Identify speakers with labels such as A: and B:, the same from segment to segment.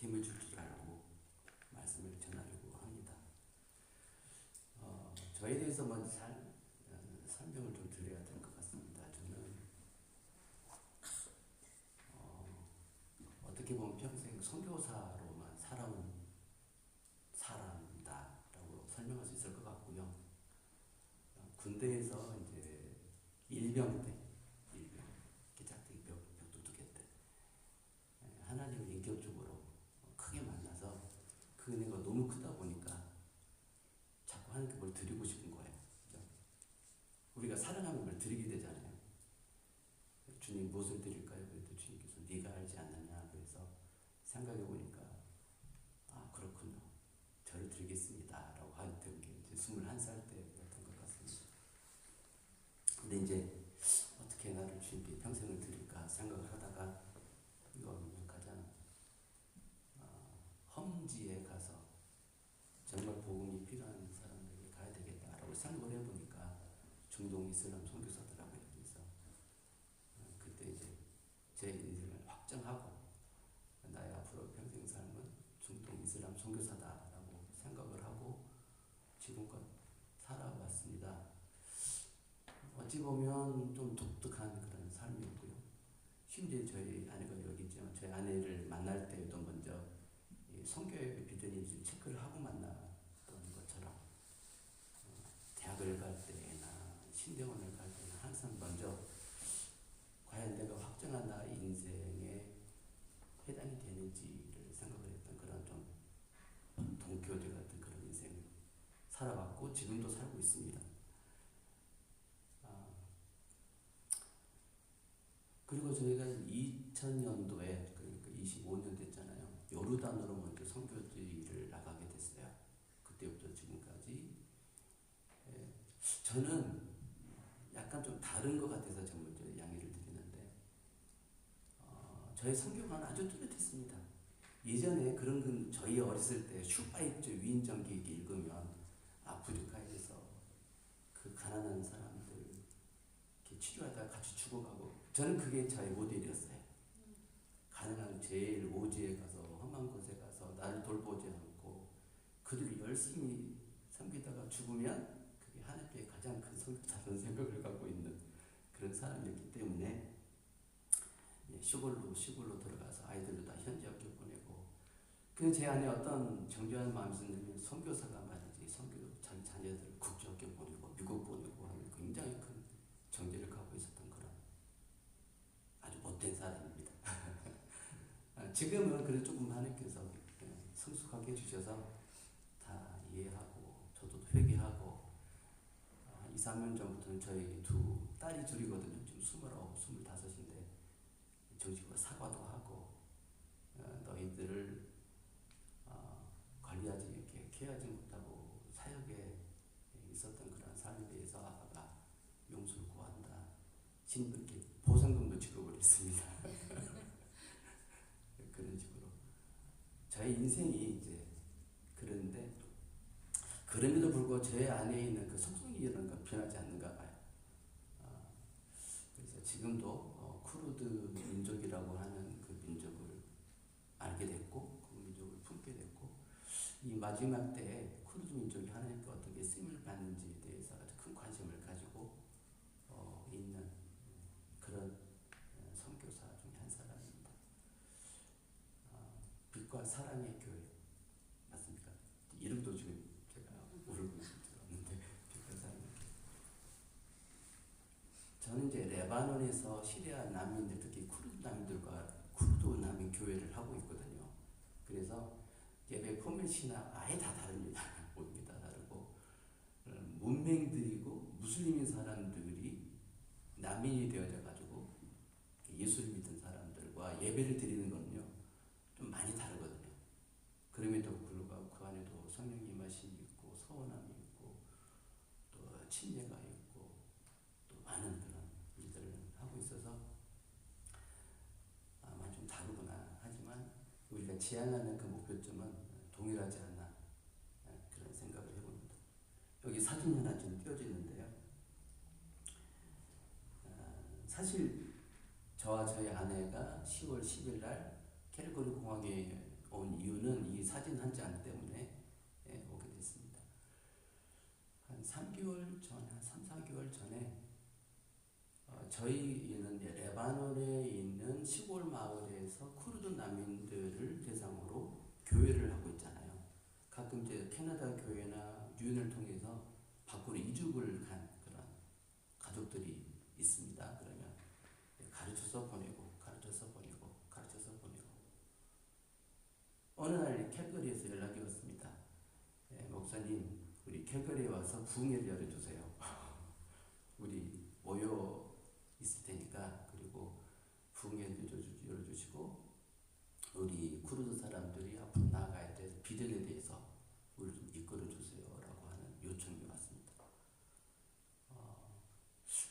A: 힘을 줄 줄 알고 말씀을 전하려고 합니다. 저에 대해서 먼저 설명을 좀 드려야 될 것 같습니다. 저는 어떻게 보면 평생 선교사로만 살아온 사람이다라고 설명할 수 있을 것 같고요. 군대에서 이제 일병 때, 기착대 벽두둑회 때 하나님을 인격적으로 크게 만나서 그 은혜가 너무 크다 보니까 자꾸 하나님께 뭘 드리고 싶은 거예요. 그죠? 우리가 사랑하면 뭘 드리게 되잖아요. 주님 무엇을 드릴까요? 그래도 주님께서 네가 알지 않느냐. 그래서 생각해 보니까 그렇군요. 저를 드리겠습니다. 라고 하던 게 이제 21살 때였던 것 같습니다. 근데 이제 어떻게 나를 주님께 평생을 드릴까 생각을 하다가 이거는 가장 험지에 가서 정말 복음이 필요한 사람들에게 가야 되겠다라고 생각을 해보니까 중동 이슬람 선교사더라고요. 그래서 그때 이제 제 인생을 확정하고 나의 앞으로 평생 삶은 중동 이슬람 선교사다라고 생각을 하고 지금껏 살아왔습니다. 어찌 보면 좀 독특한 그런 삶이었고요. 심지어 저희 아내가 여기 있지만 저희 아내를 만날 때에도 먼저 선교회 비전인지 체크를 하고 만났던 것처럼 대학을 갈 때나 신대원을 갈 때나 항상 먼저 과연 내가 확정한 나의 인생에 해당이 되는지를 생각을 했던 그런 좀 동교대 같은 그런 인생을 살아왔고 지금도 살고 있습니다. 그리고 저희가 2000년도에 그러니까 25년 됐잖아요. 요르단으로 먼저 선교지를 나가게 됐어요. 그때부터 지금까지. 저는 약간 좀 다른 것 같아서 저 먼저 양해를 드리는데 저의 성경은 아주 뚜렷했습니다. 예전에 그런 저희 어렸을 때 슈파이트 위인전기 읽으면 아프리카에서 그 가난한 사람들 치료하다가 같이 죽어가고 저는 그게 저의 모델이었어요. 가능한 제일 오지에 가서 험한 곳에 가서 나를 돌보지 않고 그들을 열심히 섬기다가 죽으면 그게 하나님께 가장 큰 선교사라는 생각을 갖고 있는 그런 사람이었기 때문에 시골로 들어가서 아이들도 다 현지 학교 보내고 그 제 안에 어떤 정죄한 마음이 있었냐면 선교사가 말이지 자기 자녀들을 국제학교 보내고 미국 보내고 하는 굉장히 큰 정죄를 갖고 있었던 그런 아주 못된 사람입니다. 지금은 그래도 조금 하나님께서 성숙하게 해주셔서 다 이해하고 저도 회개하고 2, 3년 전부터는 저희 딸이 둘이거든요. 지금 29, 25인데 정식으로 사과도 하고 너희들을 관리하지 이렇게 케어하지 못하고 사역에 있었던 그런 삶에 대해서 아빠가 용서를 구한다. 이렇게 보상금도 지급을 했습니다. 그런 식으로 저의 인생이 이제 그런데 그럼에도 불구하고 제 안에 있는 그 속성이라는 건 변하지 않는가 봐요. 그래서 지금도 쿠르드 민족이라고 하는 그 민족을 알게 됐고 그 민족을 품게 됐고 이 마지막 때에 쿠르드 민족이 하나님께 어떻게 쓰임을 받는지에 대해서 아주 큰 관심을 가지고 있는 그런 선교사 중에 한 사람입니다. 빛과 사랑의 교회 맞습니까? 이름도 지금 제가 모르고 들었는데 빛과 사랑의 교회. 저는 이제 레바논에서 시리아 난민들 특히 쿠르드 난민들과 쿠르드 난민 교회를 하고 있거든요. 그래서 예배 포맷이나 아예 다 다릅니다. 모든 게 다 다르고 문맹들이고 무슬림인 사람들이 난민이 되어져 가지고 예수를 믿은 사람들과 예배를 드리는 거는요 좀 많이 다르거든요. 그럼에도 불구하고 그 안에도 성령의 임하심이 있고 서원함이 있고 또 침례가 있고 또 많은 그런 일들을 하고 있어서 아마 좀 다르구나 하지만 우리가 지향하는 그 목표점은 동일하지 않나 그런 생각을 해봅니다. 여기 사진 하나 좀 띄워져 있는데요. 사실 저와 저희 아내가 10월 10일 날 캘거리 공항에 온 이유는 이 사진 한 장 때문에 오게 됐습니다. 한 3개월 전, 한 3, 4개월 전에 저희는 레바논에 있는 시골 마을에서 쿠르드 난민들을 대상으로 교회를 하고 있잖아요. 가끔 이제 캐나다 교회나 유엔을 통해서 밖으로 이주를 간 그런 가족들이 있습니다. 그러면 가르쳐서 보내고 어느 날 캘거리에서 연락이 왔습니다. 목사님, 우리 캘거리에 와서 부흥회를 열어주세요. 우리 모여 있을 테니까, 그리고 부흥회를 열어주시고 우리 쿠르드 사람들이 앞으로 나아가야 될 비전에 대해서 우리를 좀 이끌어주세요라고 하는 요청이 왔습니다.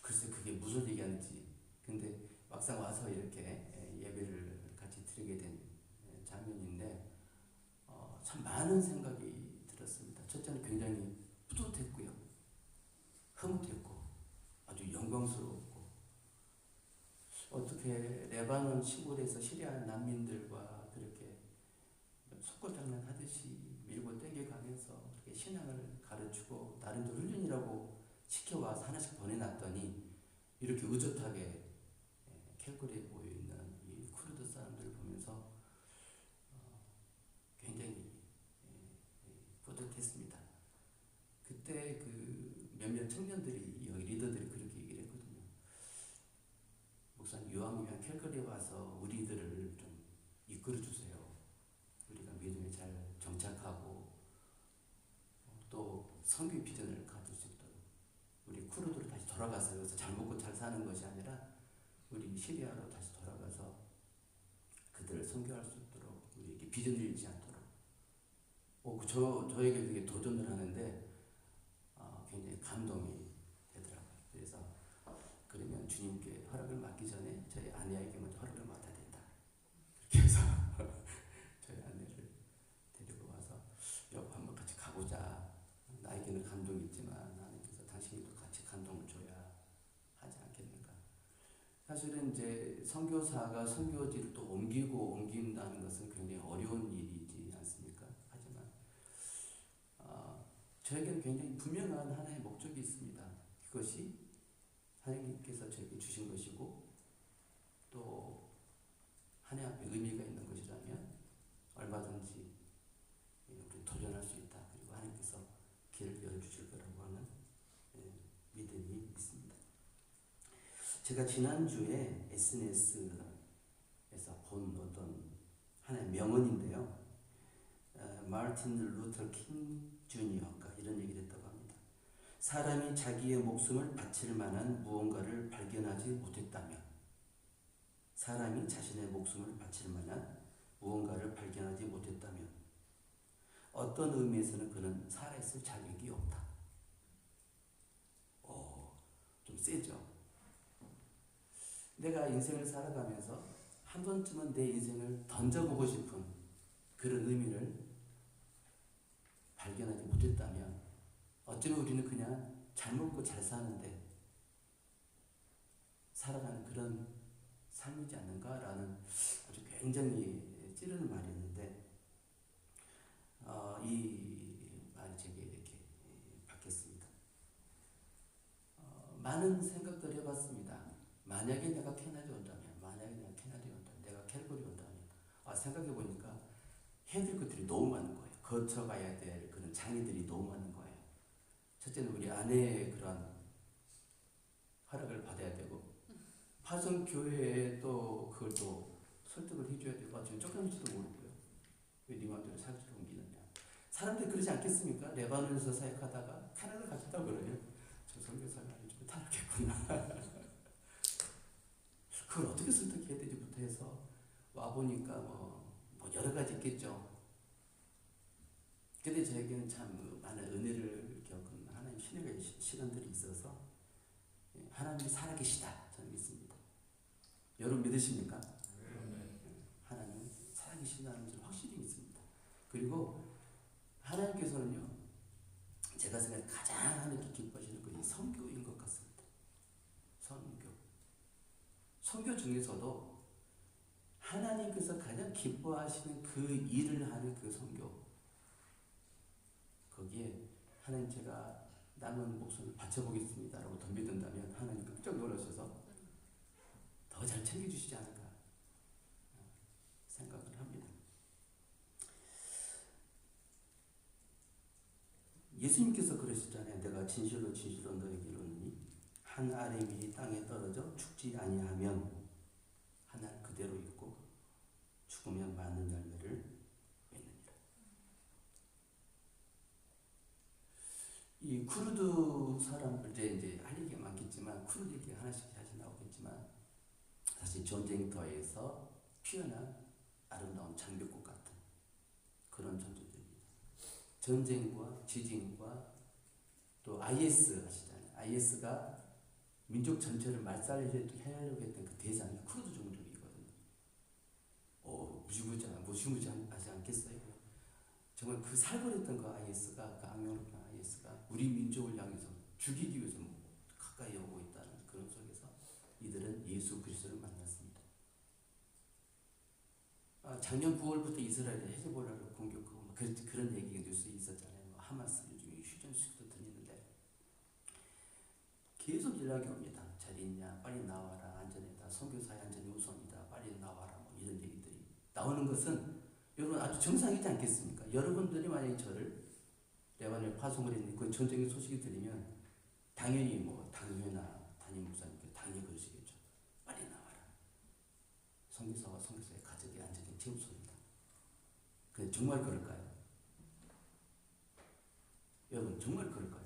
A: 글쎄 그게 무슨 얘기하는지, 근데 막상 와서 이렇게 예배를 같이 드리게 된 장면인데 참 많은 생각이 들었습니다. 첫째는 굉장히 뿌듯했고요, 흐뭇했고, 아주 영광스럽고, 어떻게 레바논 시골에서 시리아 난민들과 그렇게 속고장난 하듯이 밀고 땡겨가면서 그렇게 신앙을 가르치고 나름대로 훈련이라고 시켜와서 하나씩 보내놨더니 이렇게 의젓하게 캘거리에 모여있는 이 쿠르드 사람들을 보면서 굉장히 뿌듯했습니다. 그때 그 몇몇 청년들이, 여기 리더들이 그렇게 얘기를 했거든요. 목사님, 이왕이면 캘거리에 와서 우리들을 좀 이끌어주세요. 우리가 믿음에 잘 정착하고 또 선교 비전을 가질 수 있도록, 우리 쿠르드로 다시 돌아가서 여기서 잘 먹고 잘 사는 것이 아니라 우리 시리아로 다시 돌아가서 그들을 선교할 수 있도록 우리에게 비전을 잃지 않도록. 저에게 되게 도전을 하는데 굉장히 감동이 되더라고요. 그래서 그러면 주님께 허락을 맡기 전에 저희 아내에게 먼저 허락을 맡아야 된다. 그렇게 해서 저희 아내를 데리고 와서 여보 한번 같이 가보자. 나에게는 감동이 있지만 하나님께서 당신도 같이 감동을 줘야 하지 않겠는가. 사실은 이제 선교사가 선교지를 또 옮긴다는 것은 굉장히 어려운 일이지 않습니까? 하지만 저에게는 굉장히 분명한 하나의 목적이 있습니다. 그것이 하나님께서 저에게 주신 것이고 또 하나님 앞에 의미가 있는 것이라면 얼마든지 우리 도전할 수 있다. 그리고 하나님께서 길을 열어주실 거라고 하는 믿음이 있습니다. 제가 지난주에 SNS에서 본 어떤 하나의 명언인데요. 마르틴 루터 킹 주니어가 이런 얘기를 했다고 합니다. 사람이 자기의 목숨을 바칠 만한 무언가를 발견하지 못했다면, 사람이 자신의 목숨을 바칠 만한 무언가를 발견하지 못했다면 어떤 의미에서는 그는 살아있을 자격이 없다. 좀 세죠? 내가 인생을 살아가면서 한 번쯤은 내 인생을 던져보고 싶은 그런 의미를 발견하지 못했다면 어쩌면 우리는 그냥 잘 먹고 잘 사는데 살아가는 그런 삶이지 않는가라는 아주 굉장히 찌르는 말이었는데 이 말이 제게 이렇게 바뀌었습니다. 많은 생각들을 해봤습니다. 만약에 내가 캐나다에 온다면, 내가 캘거리 온다면, 생각해보니까 해야 될 것들이 너무 많은 거예요. 거쳐가야 될 그런 장애들이 너무 많은 거예요. 첫째는 우리 아내의 그런 허락을 받아야 되고, 파송교회에 또 그걸 또 설득을 해줘야 되고, 지금 쫓겨날지도 모르고요. 왜 네 마음대로 사역지로 옮기느냐. 사람들이 그러지 않겠습니까? 레바논에서 사역하다가 캐나다 가겠다 그러면 저 선교사가 좀 타락했구나. 그걸 어떻게 설득해야 되지부터 해서 와보니까 뭐 여러 가지 있겠죠. 근데 저에게는 참 많은 은혜를 겪은 하나님 신의 시간들이 있어서 하나님이 살아계시다 저는 믿습니다. 여러분 믿으십니까? 하나님은 살아계신다는 줄 확실히 믿습니다. 그리고 하나님께서는요, 제가 생각해 가장 하나님께 기뻐하시는 것이 선교인 것 같습니다. 선교 중에서도 하나님 하나님께서 가장 기뻐하시는 그 일을 하는 그 선교, 거기에 하나님 제가 남은 목숨을 바쳐보겠습니다 라고 덤벼든다면 하나님 깜짝 놀라셔서 더 잘 챙겨주시지 않을까 생각을 합니다. 예수님께서 그러셨잖아요. 내가 진실로 진실로 너에게 이르노니 한 알의 밀이 땅에 떨어져 죽지 아니하면 한 알 그대로 있고 죽으면 많은 열매를 맺느니라. 이 쿠르드 사람들 이제 할 얘기가 많겠지만 쿠르드 얘기 하나씩 다시 나오겠지만 사실 전쟁터에서 피어난 아름다운 장벽꽃 같은 그런 존재들입니다. 전쟁과 지진과 또 IS 아시잖아요. IS가 민족 전체를 말살하려고 했던 그 대상이 쿠르드 종족이거든요. 무시무시하지 않겠어요? 정말 그 살벌했던 그 IS가, 그 악명높은 IS가 우리 민족을 향해서 죽이기 위해서 가까이 오고 있다는 그런 속에서 이들은 예수 그리스도를 만났습니다. 작년 9월부터 이스라엘이 헤즈볼라를 공격하고 그런 얘기가 뉴스에 있었잖아요. 하마스 요즘에 휴전수도 들리는데 계속 연락이 옵니다. 잘 있냐? 빨리 나와라. 안전이다. 선교사의 안전이 우선이다. 빨리 나와라. 뭐 이런 얘기들이 나오는 것은 여러분 아주 정상이지 않겠습니까? 여러분들이 만약에 저를 레바논에 파송을 했는데 그 전쟁의 소식이 들리면 당연히 당회나 담임 목사님께 당연히 그러시겠죠. 빨리 나와라. 선교사와 선교사의 가족의 안전이 최우선이다. 근데 정말 그럴까요? 여러분 정말 그럴까요?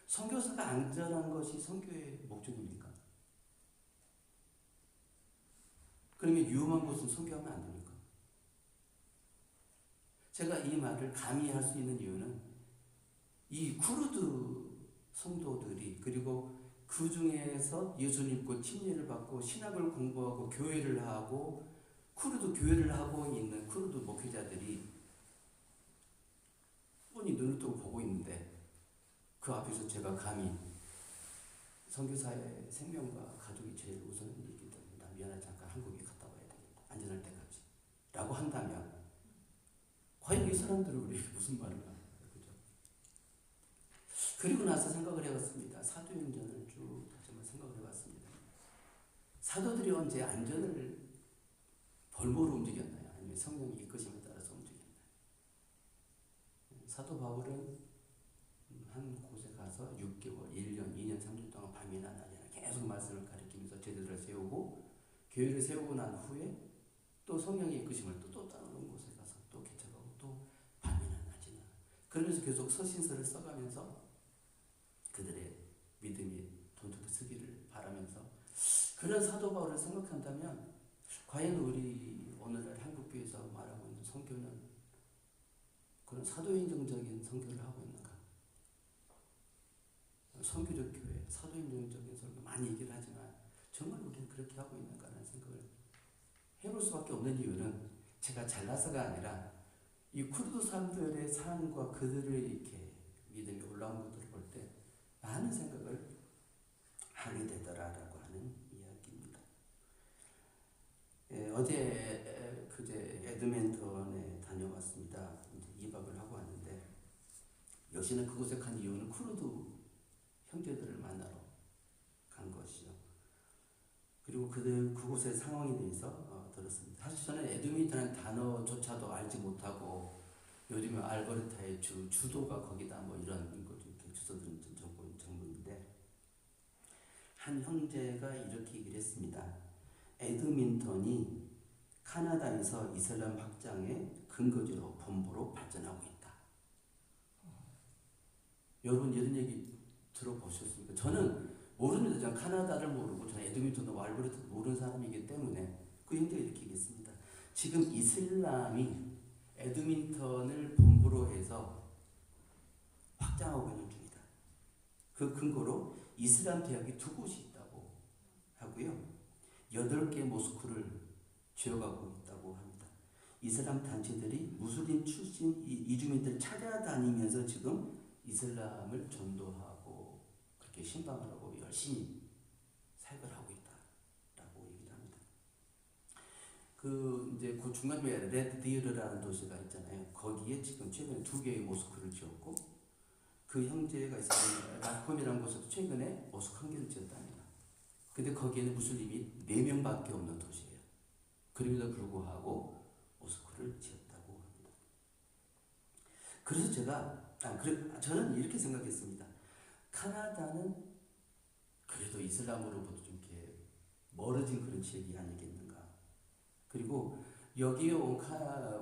A: 선교사가 안전한 것이 선교의 목적입니까? 그러면 위험한 곳은 선교하면 안 됩니까? 제가 이 말을 감히 할 수 있는 이유는 이 쿠르드 성도들이 그리고 그 중에서 예수 믿고 침례를 받고 신학을 공부하고 교회를 하고 쿠르드 교회를 하고 있는 쿠르드 목회자들이 뻔히 눈을 뜨고 보고 있는데 그 앞에서 제가 감히 선교사의 생명과 가족이 제일 우선이기 때문에 나 미안하지 잠깐 한국에 갔다 와야 되겠다. 안전할 때까지 라고 한다면 과연 이 사람들은 우리에게 무슨 말을 하는 거예요? 그죠? 그리고 나서 생각을 해봤습니다. 사도행전을 쭉 다시 한번 생각을 해봤습니다. 사도들이 언제 안전을 벌모로 움직였나요? 아니면 성령의 이끄심에 따라서 움직였나요? 사도 바울은 한 곳에 가서 6개월, 1년, 2년, 3년 동안 밤이나 낮이나 계속 말씀을 가르치면서 제자들을 세우고 교회를 세우고 난 후에 또 성령의 이끄심을 또 다른 곳에 가서 또 개척하고 또 밤이나 낮이나 그러면서 계속 서신서를 써가면서 그들의 믿음이 돈독히 서기를 바라면서 그런 사도 바울을 생각한다면 과연 우리 오늘날 한국교회에서 말하고 있는 선교는 그런 사도행정적인 선교를 하고 있는가? 선교적 교회, 사도행정적인 선교 많이 얘기를 하지만 정말 우리는 그렇게 하고 있는가라는 생각을 해볼 수밖에 없는 이유는 제가 잘나서가 아니라 이 쿠르드 사람들의 삶과 그들을 이렇게 믿음이 올라온 것들을 볼 때 많은 생각을 하게 되더라라고 하는 이야기입니다. 그제 에드멘턴에 다녀왔습니다. 이제 2박을 하고 왔는데 역시나 그곳에 간 이유는 쿠르드 형제들을 만나러 간 것이죠. 그리고 그곳의 상황에 대해서 들었습니다. 사실 저는 에드멘턴이라는 단어조차도 알지 못하고 요즘에 알버타의 주도가 거기다 뭐 이런 거 이렇게 주소들은 정부인데 한 형제가 이렇게 얘기를 했습니다. 에드민턴이 카나다에서 이슬람 확장의 근거지로 본부로 발전하고 있다. 여러분 이런 얘기 들어보셨습니까? 저는 모릅니다. 저는 카나다를 모르고 저는 에드민턴도 알버타도 모르는 사람이기 때문에 그 형제가 이렇게 얘기했습니다. 지금 이슬람이 에드민턴을 본부로 해서 확장하고 있는 중이다. 그 근거로 이슬람 대학이 2곳이 있다고 하고요. 8개 모스크를 쥐어가고 있다고 합니다. 이슬람 단체들이 무슬림 출신 이주민들 찾아다니면서 지금 이슬람을 전도하고 그렇게 신방을 하고 열심히 사역을 하고 있다라고 얘기를 합니다. 그 이제 그 중간에 레드 디어르라는 도시가 있잖아요. 거기에 지금 최근에 2개의 모스크를 지었고 그 형제가 있었던 라콤이라는 곳에도 최근에 모스크 1개를 지었답니다. 근데 거기에는 무슬림이 4명밖에 없는 도시예요. 그럼에도 불구하고 모스크를 지었다고 합니다. 그래서 저는 이렇게 생각했습니다. 카나다는 그래도 이슬람으로부터 좀 이렇게 멀어진 그런 지역이 아니겠는가. 그리고 여기에 온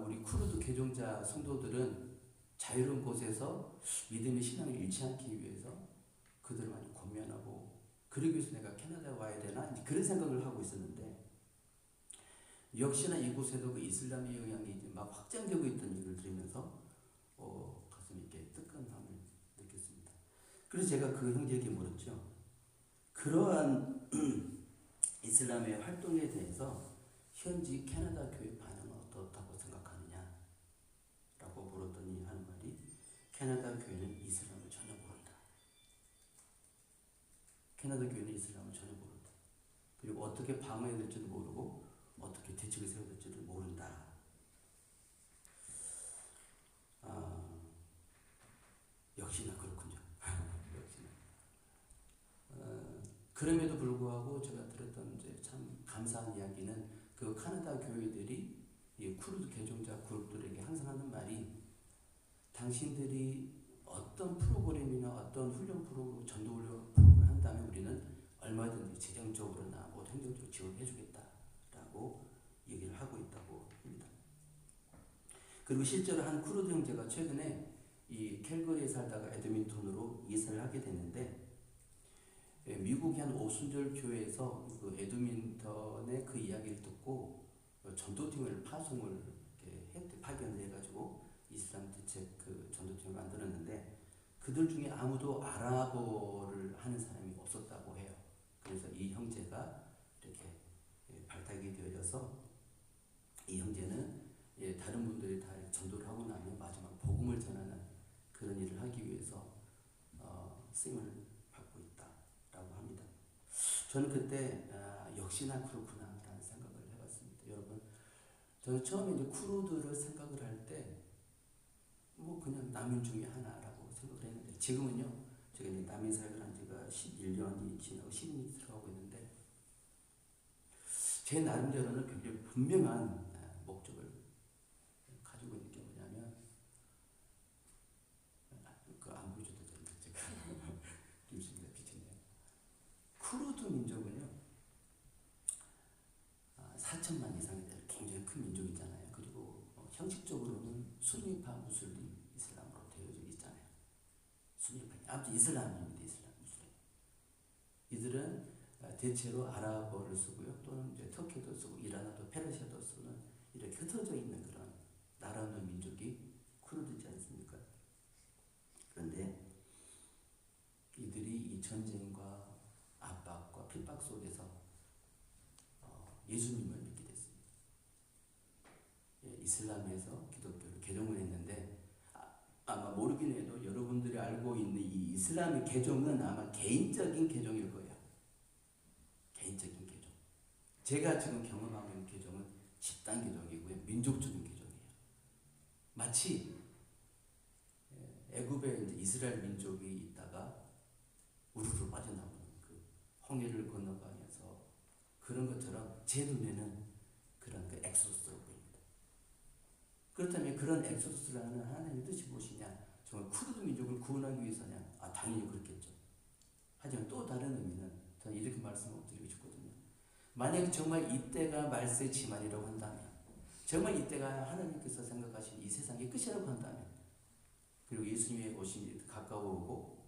A: 우리 쿠르드 개종자 성도들은 자유로운 곳에서 믿음의 신앙을 잃지 않기 위해서 그들을 많이 권면하고, 그러기 위해서 내가 캐나다에 와야 되나 그런 생각을 하고 있었는데, 역시나 이곳에도 그 이슬람의 영향이 이제 막 확장되고 있던 일을 들으면서 가슴이 이렇게 뜨끈함을 느꼈습니다. 그래서 제가 그 형제에게 물었죠. 그러한 이슬람의 활동에 대해서 현지 캐나다 교회 반응은 어떻다고 생각하느냐 라고 물었더니 하는 말이, 캐나다 교회는 이슬람을 전혀 모른다. 캐나다 교회는 이슬람을 전혀 모른다. 그리고 어떻게 방어해야 될지도 모르고 어떻게 대책을 세워야 될지도 모른다. 역시나 그렇군요. 역시나. 그럼에도 불구하고 제가 들었던 이제 참 감사한 이야기는, 그 카나다 교회들이 이 쿠르드 개종자 그룹들에게 항상 하는 말이, 당신들이 어떤 프로그램이나 어떤 훈련 프로그램, 전도 훈련 프로그램을 한다면 우리는 얼마든지 재정적으로나 뭐 행정적으로 지원해주겠다라고 얘기를 하고 있다고 합니다. 그리고 실제로 한 쿠르드 형제가 최근에 이 캘거리에 살다가 에드민턴으로 이사를 하게 됐는데, 미국의 한 오순절 교회에서 그 에드민턴의 그 이야기를 듣고 전도팀을 파송을 이렇게 파견을 해가지고 이슬람 대책 그 전도팀을 만들었는데, 그들 중에 아무도 아랍어를 하는 사람이 없었다고 해요. 그래서 이 형제가 이렇게 발탁이 되어져서, 이 형제는 다른 분들이 다 전도를 하고 나면 마지막 복음을 전하는 그런 일을 하기 위해서 쓰임을 받고 있다라고 합니다. 저는 그때 역시나 그렇구나라는 생각을 해봤습니다. 여러분, 저는 처음에 이제 쿠르드를 생각을 할 때 뭐 그냥 남인 중에 하나라고 생각을 했는데, 지금은요, 제가 이제 남인 사역을 한 지가 11년이 지나고 10년이 들어가고 있는데, 제 나름대로는 굉장히 분명한 목적을 가지고 있는 게 뭐냐면, 그거 안 보여줘도 되는데 제가 김수입니다. 비치네요. 쿠르드 민족은요, 4천만 이상이 되는 굉장히 큰 민족이잖아요. 그리고 형식적으로는 순위파 무슬림 이슬람으로 되어져 있잖아요. 순위파, 아무튼 이슬람입니다. 이슬람 무슬림. 이들은 대체로 아랍어를 쓰고요, 또는 이제 터키도 쓰고 이란어도 페르시아도 쓰는 이렇게 흩어져 있는 그런 나라는 민족이 쿠르드지 않습니까? 그런데 이들이 이 전쟁과 압박과 핍박 속에서 예수님을 믿게 됐습니다. 이슬람에서 기독교를 개종을 했는데, 아마 모르긴 해도 여러분들이 알고 있는 이 이슬람의 개종은 아마 개인적인 개종일 거예요. 개인적인 개종. 제가 지금 경험하고 있는 개종은 집단 개종이고요, 민족적인 개종이에요. 마치 애굽에 이제 이스라엘 민족이 있다가 우르르 빠져나오는 그 홍해를 건너가면서 그런 것처럼 제 눈에는 그런 그 엑소스로 보입니다. 그렇다면 그런 엑소스라는 하나님의 뜻이 무엇이냐? 정말 쿠르드 민족을 구원하기 위해서냐? 당연히 그렇겠죠. 하지만 또 다른 의미는 저는 이렇게 말씀을 드리고 싶거든요. 만약 정말 이때가 말세의 지말이라고 한다면, 정말 이때가 하나님께서 생각하신 이 세상의 끝이라고 한다면, 그리고 예수님의 오심이 가까워오고,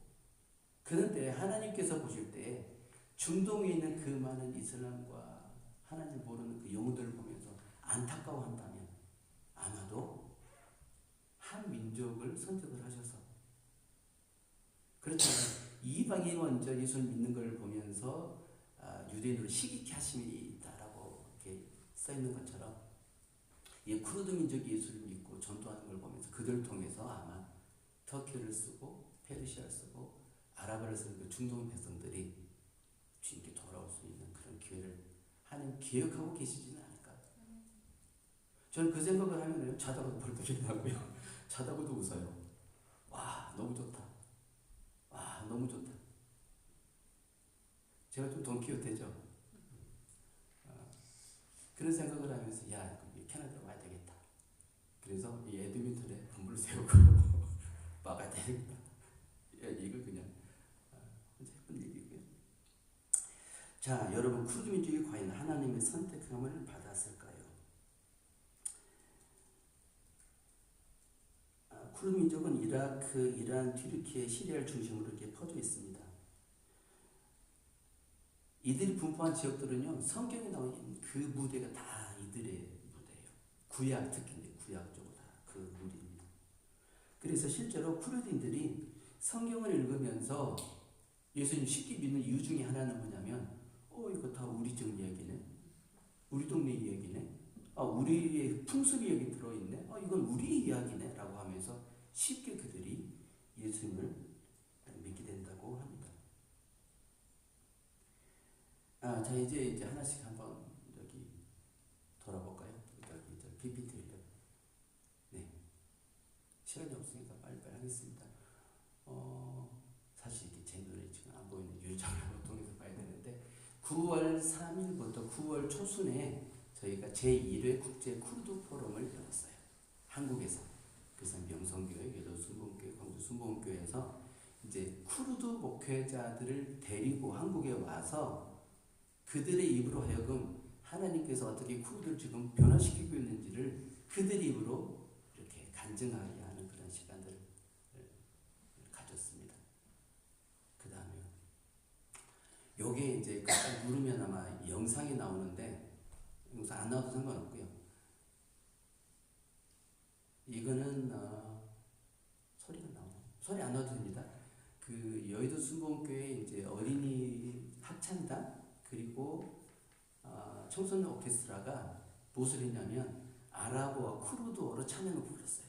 A: 그런데 하나님께서 보실 때 중동에 있는 그 많은 이슬람과 하나님 모르는 그 영혼들을 보면서 안타까워한다면, 아마도 한 민족을 선택을 하셔서, 그렇다면 이방이 먼저 예수를 믿는 걸 보면서 유대인으로 시기케 하심이 있다라고 이렇게 써 있는 것처럼, 이 쿠르드 민족이 예수를 믿고 전도하는 걸 보면서 그들을 통해서 아마 터키를 쓰고 페르시아를 쓰고 아랍어를 쓰는 그 중동 백성들이 주님께 돌아올 수 있는 그런 기회를 하나님 기억하고 계시지는 않을까. 저는 그 생각을 하면 자다가도 벌떡이 나고요. 자다가도 웃어요. 와, 너무 좋다. 와, 너무 좋다. 제가 좀 돈키호테죠. 그런 생각을 하면서 야, 캐나다 와야 되겠다. 그래서 이 에드민턴에 건물을 세우고 막아야 되겠다. 이거 그냥 혼자 해본 얘기고요. 자, 여러분, 쿠르드 민족이 과연 하나님의 선택함을 받았을까요? 쿠르드 민족은 이라크, 이란, 튀르키예, 시리아를 중심으로 이렇게 퍼져 있습니다. 이들이 분포한 지역들은요, 성경에 나오는 그 무대가 다 이들의 무대예요. 구약, 특히 이제 구약 쪽으로 다 그 무대입니다. 그래서 실제로 쿠르드인들이 성경을 읽으면서 예수님 쉽게 믿는 이유 중에 하나는 뭐냐면, 이거 다 우리 쪽 이야기네, 우리 동네 이야기네, 우리의 풍습이 여기 들어있네, 이건 우리 이야기네 라고 하면서 쉽게 그들이 예수님을 믿게 된다고 합니다. 자, 이제 하나씩 한번 여기 돌아볼까요? 여기 PPT를. 네. 시간이 없으니까 빨리빨리 하겠습니다. 사실 이렇게 제 눈에 지금 안 보이는 유리창을 통해서 봐야 되는데, 9월 3일부터 9월 초순에 저희가 제1회 국제 쿠르드 포럼을 열었어요. 한국에서. 그래서 명성교회, 여도순복음교회, 광주순복음교회에서 이제 쿠르드 목회자들을 데리고 한국에 와서 그들의 입으로 하여금 하나님께서 어떻게 쿠르드를 지금 변화시키고 있는지를 그들의 입으로 이렇게 간증하게 하는 그런 시간들을 가졌습니다. 그 다음에 요게 이제 딱 누르면 아마 영상이 나오는데, 영상 안 나와도 상관없고요. 이거는 소리가 나오나요? 소리 안 나와도 됩니다. 그 여의도 순복음교회 이제 어린이 합창단 그리고 청소년 오케스트라가 무엇을 했냐면 아랍어와 쿠르드어로 찬양을 불렀어요.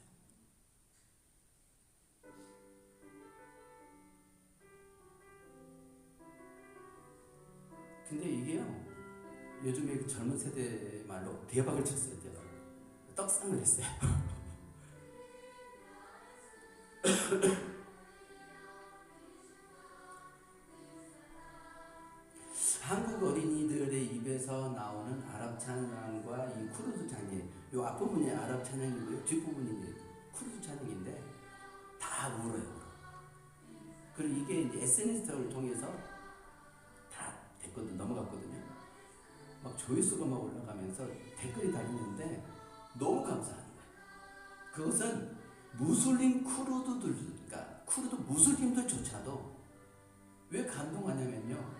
A: 근데 이게요, 요즘에 그 젊은 세대 말로 대박을 쳤어요. 대박. 떡상을 했어요. 한국 어린이들의 입에서 나오는 아랍 찬양과 이 쿠르드 찬양, 요 앞부분이 아랍 찬양이고요, 뒷부분이 이제 쿠르드 찬양인데 다 울어요. 그리고 이게 이제 SNS를 통해서 다 댓글도 넘어갔거든요. 막 조회수가 막 올라가면서 댓글이 달리는데 너무 감사한 거예요. 그것은 무슬림 쿠르드들, 그러니까 쿠르드 무슬림들조차도 왜 감동하냐면요,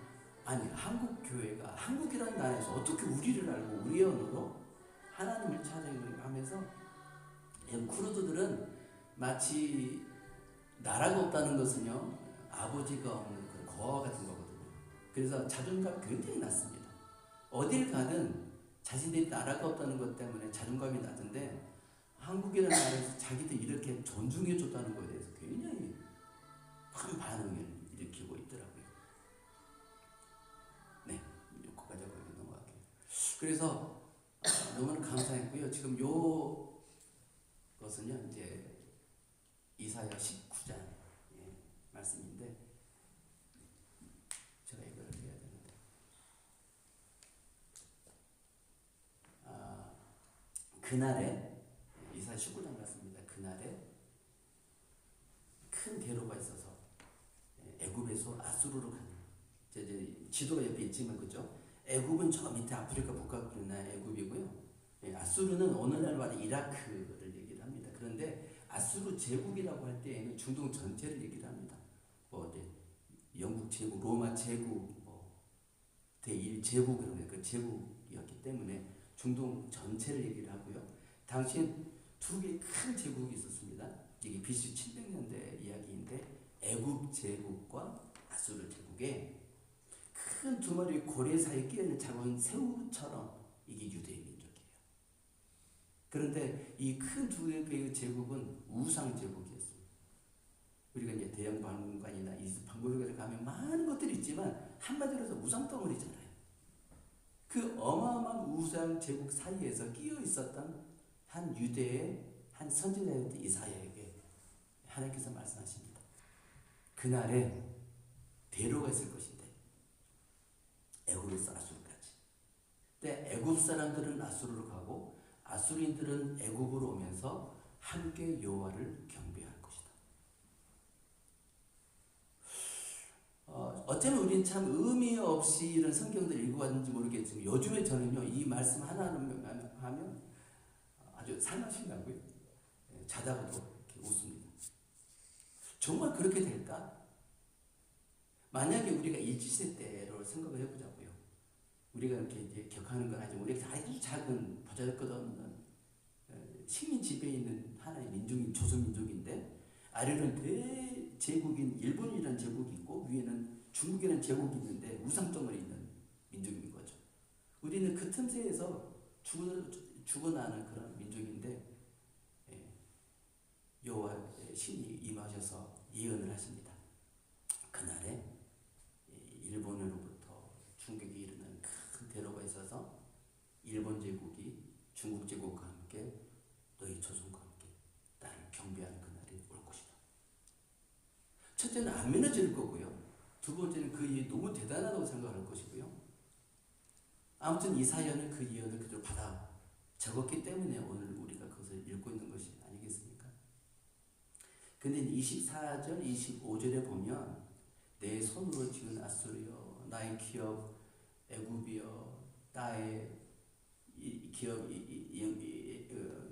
A: 아니 한국 교회가 한국이라는 나라에서 어떻게 우리를 알고 우리의 언어로 하나님을 찾아가면서 쿠르드들은 마치 나라가 없다는 것은요, 아버지가 없는 그런 거와 같은 거거든요. 그래서 자존감이 굉장히 낮습니다. 어딜 가든 자신들이 나라가 없다는 것 때문에 자존감이 낮은데, 한국이라는 나라에서 자기들 이렇게 존중해 줬다는 것에 대해서 굉장히 큰 반응을 일으키고 있더라고요. 네, 여기까지 하고 넘어갈게요. 그래서 너무나 감사했고요. 지금 요 것은요, 이제 이사야 19장 말씀인데, 제가 이걸 해야 되는데, 그날에 이사야 19장 말씀입니다. 그날에 큰 대로가 있어서 애굽에서 아수르로 가는, 이제 지도가 옆에 있지만 그죠? 애굽은 저 밑에 아프리카 북아프리카 애굽이고요. 아수르는 오늘날과는 이라크를 얘기를 합니다. 그런데 아수르 제국이라고 할 때에는 중동 전체를 얘기를 합니다. 뭐 이제 영국 제국, 로마 제국, 뭐 대일 제국, 그 제국이었기 때문에 중동 전체를 얘기를 하고요. 당시엔 두 개의 큰 제국이 있었습니다. 이게 BC 700년대 이야기인데, 애굽 제국과 아수르 제국에 큰 두 마리의 고래 사이에 끼어있는 작은 새우처럼 이게 유대의 민족이에요. 그런데 이 큰 두 개의 제국은 우상 제국이었습니다. 우리가 이제 대형 박물관이나 이 박물관에 가면 많은 것들이 있지만 한마디로 해서 우상 덩어리잖아요. 그 어마어마한 우상 제국 사이에서 끼어 있었던 한 유대의 한 선지자였던 이사야에게 하나님께서 말씀하십니다. 그날에 대로가 있을 것인데 애굽에서 아수르까지. 근데 애굽 사람들은 아수르로 가고 아수리인들은 애굽으로 오면서 함께 여호와를 경배할 것이다. 어쩌면 우리는 참 의미 없이 이런 성경들을 읽어왔는지 모르겠지만 요즘에 저는요 이 말씀 하나하나 하면 아주 살맛이 나고요. 자다가도 이렇게 웃습니다. 정말 그렇게 될까? 만약에 우리가 일치세대로 생각을 해보자고요. 우리가 이렇게 이제 격하는 건 아니지만 우리가 아주 작은 보잘것없는 식민 지배에 있는 하나의 민족인 조선민족인데 아래로는 대제국인 일본이라는 제국이 있고 위에는 중국이라는 제국이 있는데 우상점을 있는 민족인 거죠. 우리는 그 틈새에서 죽어나는 그런 민족인데 여호와의 신이 임하셔서 예언을 하십니다. 그날에 일본으로부터 중국에 이르는 큰 대로가 있어서 일본 제국이 중국 제국과 함께 너희 조선과 함께 나를 경배하는 그날이 올 것이다. 첫째는 아멘을 지를 거고요. 두 번째는 그 예언이 너무 대단하다고 생각할 것이고요. 아무튼 이사야는 그 예언을 그대로 받아 적었기 때문에 오늘 우리가 그것을 읽고 있는 것이 아니겠습니까? 근데 24절, 25절에 보면 내 손으로 지은 아수르여, 나의 기업 애굽이여, 나의 기업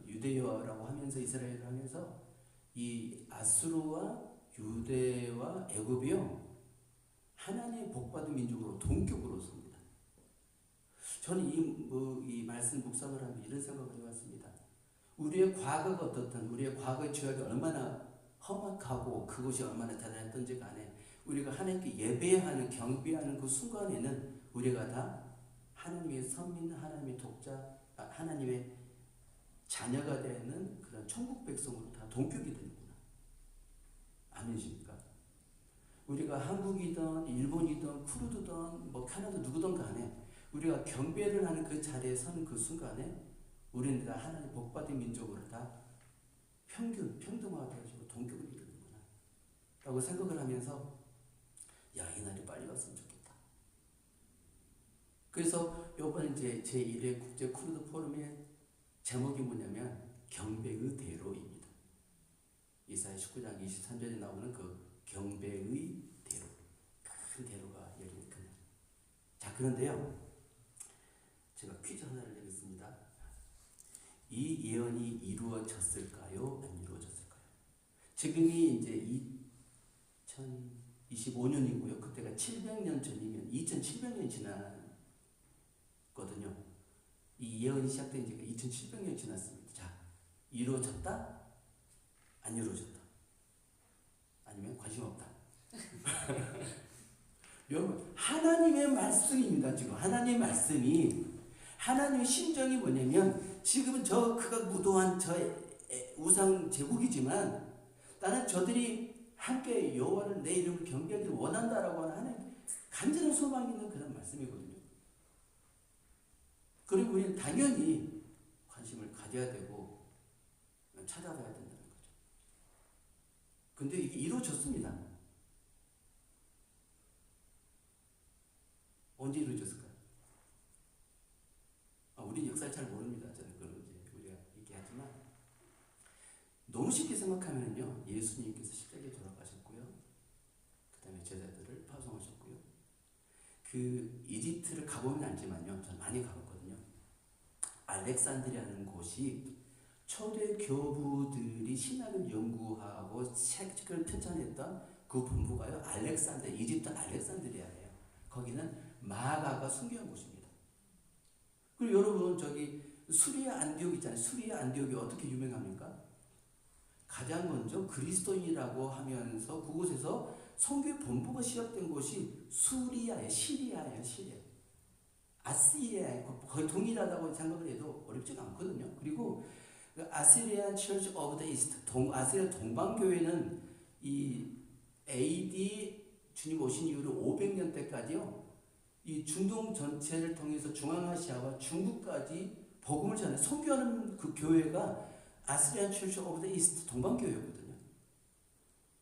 A: 유대여라고 하면서 이스라엘을 하면서 이 아수르와 유대와 애굽이요 하나님의 복받은 민족으로 동격으로 섭니다. 저는 이 말씀 묵상을 하면서 이런 생각을 해봤습니다. 우리의 과거가 어떻든 우리의 과거의 죄악이 얼마나 험악하고 그것이 얼마나 대단했던지 간에 우리가 하나님께 예배하는 경배하는 그 순간에는 우리가 다 하나님의 선민, 하나님의 독자, 하나님의 자녀가 되는 그런 천국 백성으로 다 동격이 되는구나. 아멘이십니까? 우리가 한국이든 일본이든 쿠르드든 뭐 캐나다 누구든 간에 우리가 경배를 하는 그 자리에 서는 그 순간에 우리는 다 하나님 복받은 민족으로 다 평등화되어지고 동격을 이루는구나 라고 생각을 하면서 야, 이 날이 빨리 왔으면 좋겠다. 그래서 이번에 이제 제1회 국제 쿠르드 포럼의 제목이 뭐냐면 경배의 대로입니다. 이사야 19장 23절에 나오는 그 경배의 대로, 큰 대로가 열리는 그날. 자, 그런데요 제가 퀴즈 하나를 내겠습니다. 이 예언이 이루어졌을까요? 안 이루어졌을까요? 지금이 이제 2025년이고요. 그때가 700년 전이면 2700년 지났거든요. 이 예언이 시작된 지가 2700년 지났습니다. 자, 이루어졌다? 안 이루어졌다? 아니면 관심 없다? 여러분, 하나님의 말씀입니다. 지금 하나님의 말씀이 하나님의 심정이 뭐냐면 지금은 그가 무도한 저 우상 제국이지만 나는 저들이 함께 여호와를 내 이름을 경배하기를 원한다라고 하는 하나님 간절한 소망이 있는 그런 말씀이거든요. 그리고 우리는 당연히 관심을 가져야 되고 찾아봐야 된다는 거죠. 근데 이게 이루어졌습니다. 언제 이루어졌을까요? 우리 역사를 잘 모릅니다. 저는 그런 이제 우리가 얘기하지만 너무 쉽게 생각하면요, 예수님께서 십자가에 돌아가셨고요, 그 다음에 제자들을 파송하셨고요. 그 이집트를 가보면 알지만요, 저는 많이 가봤거든요. 알렉산드리아라는 곳이 초대 교부들이 신학을 연구하고 책을 편찬했던 그 본부가요, 이집트 알렉산드리아예요. 거기는 마가가 순교한 곳입니다. 그리고 여러분 수리아 안디옥 있잖아요. 수리아 안디옥이 어떻게 유명합니까? 가장 먼저 그리스도인이라고 하면서 그곳에서 선교의 본부가 시작된 곳이 시리아예요. 시리아. 아시리아에 거의 동일하다고 생각을 해도 어렵지가 않거든요. 그리고 아시리안 Church of the East, 아시리아 동방교회는 이 AD 주님 오신 이후로 500년대까지요. 이 중동 전체를 통해서 중앙아시아와 중국까지 복음을 전해 선교하는 그 교회가 아스리안 철치 오브 더 이스트 동방교회거든요.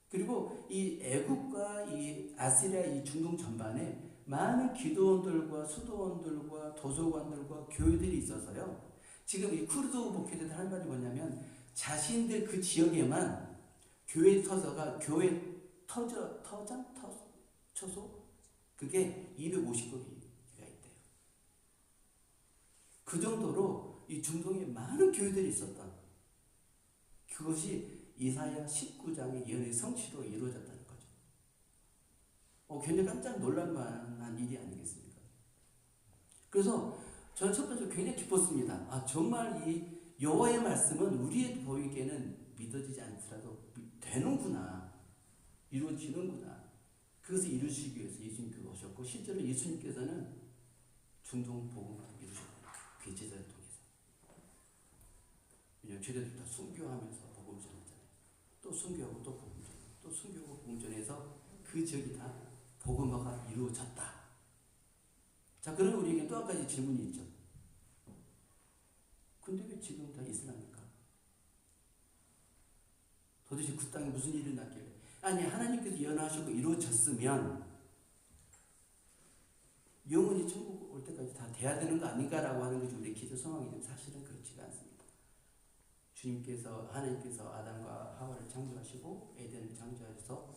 A: 그리고 이 애국과 이 아시리아 이 중동 전반에 많은 기도원들과 수도원들과 도서관들과 교회들이 있어서요. 지금 이 쿠르드 목회자들 할 말이 뭐냐면 자신들 그 지역에만 교회 터서가 교회 처소 그게 250개가 있대요. 그 정도로 이 중동에 많은 교회들이 있었다. 그것이 이사야 19장의 예언의 성취로 이루어졌다는 거죠. 굉장히 깜짝 놀랄 만한 일이 아니겠습니까? 그래서 저는 첫 번째로 굉장히 기뻤습니다. 정말 이 여호와의 말씀은 우리의 보이기에는 믿어지지 않더라도 되는구나. 이루어지는구나. 그것을 이루시기 위해서 예수님께서 오셨고 실제로 예수님께서는 중동 복음을 이루셨고 그 제자를 통해서. 왜냐하면 제자들 다 순교하면서 복음을 전했잖아요. 또 순교하고 또 복음 전하고 또 순교하고 복음 전해서 그 지역이 다 복음화가 이루어졌다. 자, 그럼 우리에게 또 한 가지 질문이 있죠. 근데 왜 지금 다 이슬람입니까? 도대체 그 땅에 무슨 일이 났길래? 아니, 하나님께서 예언하시고 이루어졌으면 영원히 천국 올 때까지 다 돼야 되는 거 아닌가라고 하는 것이 우리의 기도 소망이지만 사실은 그렇지가 않습니다. 하나님께서 아담과 하와를 창조하시고 에덴을 창조하셔서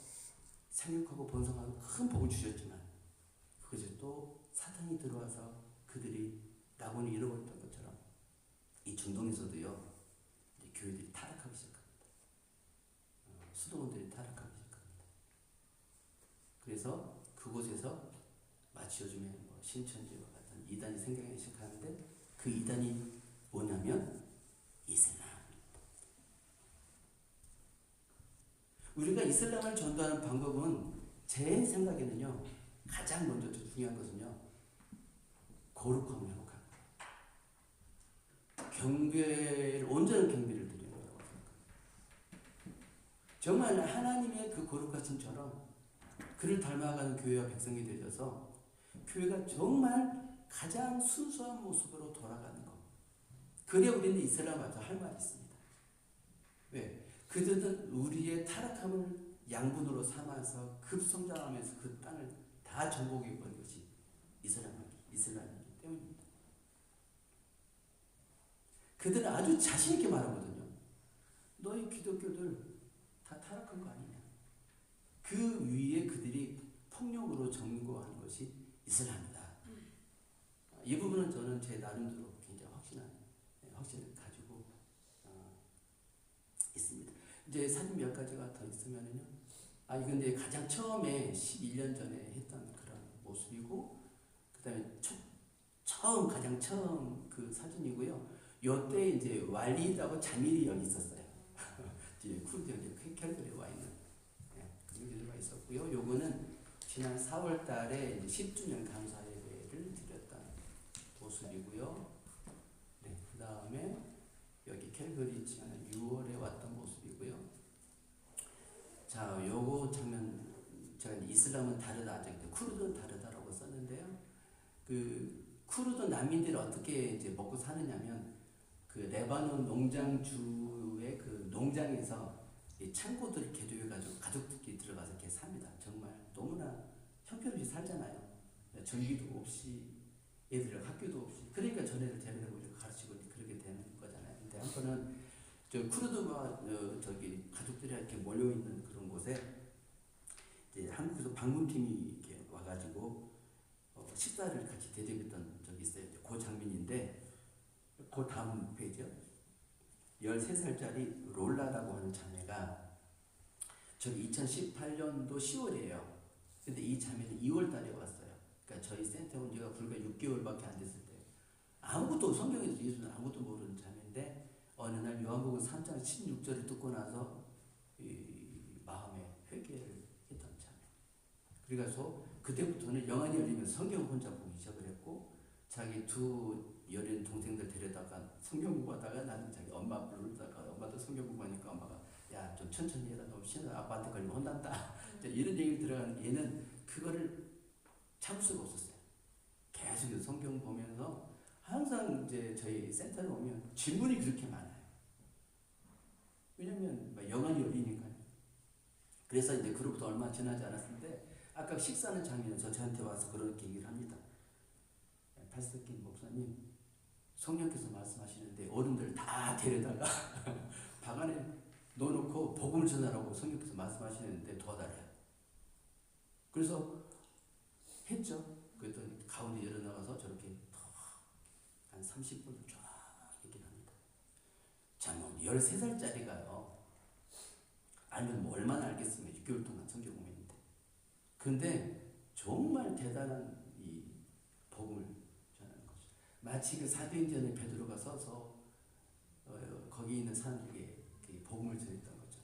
A: 생육하고 번성하고 큰 복을 주셨지만 그것에 또 사탄이 들어와서 그들이 낙원을 잃어버렸던 것처럼 이 중동에서도요, 이제 교회들이 타락하기 시작합니다. 수도원들이 타락하기 시작합니다. 그래서 그곳에서 마치 요즘에 신천지와 같은 이단이 생겨나기 시작하는데 그 이단이 뭐냐면 이슬람입니다. 우리가 이슬람을 전도하는 방법은 제 생각에는요, 가장 먼저 중요한 것은요, 거룩함을 회복하는 거예요. 온전한 경배를 드리는 거라고 생각합니다. 정말 하나님의 그 거룩하심처럼 그를 닮아가는 교회와 백성이 되어서 교회가 정말 가장 순수한 모습으로 돌아가는 것. 그래 우리는 이슬람 앞에서 할 말이 있습니다. 왜? 그들은 우리의 타락함을 양분으로 삼아서 급성장하면서 그 땅을 다 정복해 버린 것이 이슬람이기 때문입니다. 그들은 아주 자신 있게 말하거든요. 너희 기독교들 다 타락한 거 아니냐. 그 위에 그들이 폭력으로 점거하는 것이 이슬람이다. 이 부분은 저는 제 나름대로 굉장히 확신을 가지고 있습니다. 이제 사진 몇 가지가 더 있으면은요. 이건 이제 가장 처음에 11년 전에 했던 그런 모습이고, 그 다음에 가장 처음 그 사진이고요. 요때 이제 왈리드하고 자밀이 여기 있었어요. 이제 쿠르드 여기 캘거리에 와 있는 그런 게 있었고요. 요거는 지난 4월 달에 10주년 감사 예배를 드렸던 모습이고요. 네, 그 다음에 여기 캘거리 지난 6월에 왔던 모습이고요. 자, 요거 장면, 제가 이슬람은 다르다, 쿠르드는 다르다라고 썼는데요. 그 쿠르드 난민들이 어떻게 이제 먹고 사느냐면, 그 레바논 농장주의 그 농장에서 이 창고들을 개조해가지고 가족들끼리 들어가서 이렇게 삽니다. 정말 너무나 형편없이 살잖아요. 전기도 없이, 애들 학교도 없이. 그러니까 전애를 데려다고 이렇게 가르치고 그렇게 되는 거잖아요. 근데 한번은 쿠르드와 가족들이 이렇게 몰려있는 그런 곳에 이제 한국에서 방문팀이 이렇게 와가지고 식사를 같이 대접했던 적이 있어요. 그 장면인데, 그 다음 페이지요. 13살짜리 롤라라고 하는 자매가 저기 2018년도 10월이에요. 근데 이 자매는 2월 달에 왔어요. 그러니까 저희 센터 온 지가 불과 6개월밖에 안 됐을 때, 아무것도 성경에서 예수는 아무것도 모르는 자매인데 어느 날 요한복음 3장 16절을 듣고 나서 이 마음에 회개를 했던 자매. 그래서 그때부터는 영안이 열리면 성경 혼자 보기 시작을 했고, 자기 두 여린 동생들 데려다가 성경 공부하다가 나는 자기 엄마 부르다가 엄마도 성경 공부하니까 엄마가 야, 좀 천천히 해라. 너무 신나. 아빠한테 걸리면 혼난다. 이런 얘기를 들어가는 얘는 그거를 참을 수가 없었어요. 계속 성경 보면서 항상 이제 저희 센터에 오면 질문이 그렇게 많아요. 왜냐면 영안이 열리니까요. 그래서 이제 그로부터 얼마 지나지 않았는데 아까 식사하는 장면에서 저한테 와서 그렇게 얘기를 합니다. 팔스킨 목사님, 성령께서 말씀하시는데 어른들 다 데려다가 방 안에 넣어놓고 복음을 전하라고 성령께서 말씀하시는데 도와달래요. 그래서 했죠. 그랬더니 가운데 열어나가서 저렇게 한 30분을 쫙 얘기를 합니다. 자, 뭐 13살짜리가요. 알면 뭐 얼마나 알겠습니까? 6개월 동안 성경 공부했는데. 근데 정말 대단한 이 복음을 전하는 거죠. 마치 그 사도행전에 베드로가 서서 거기 있는 사람들에게 복음을 전했던 거죠.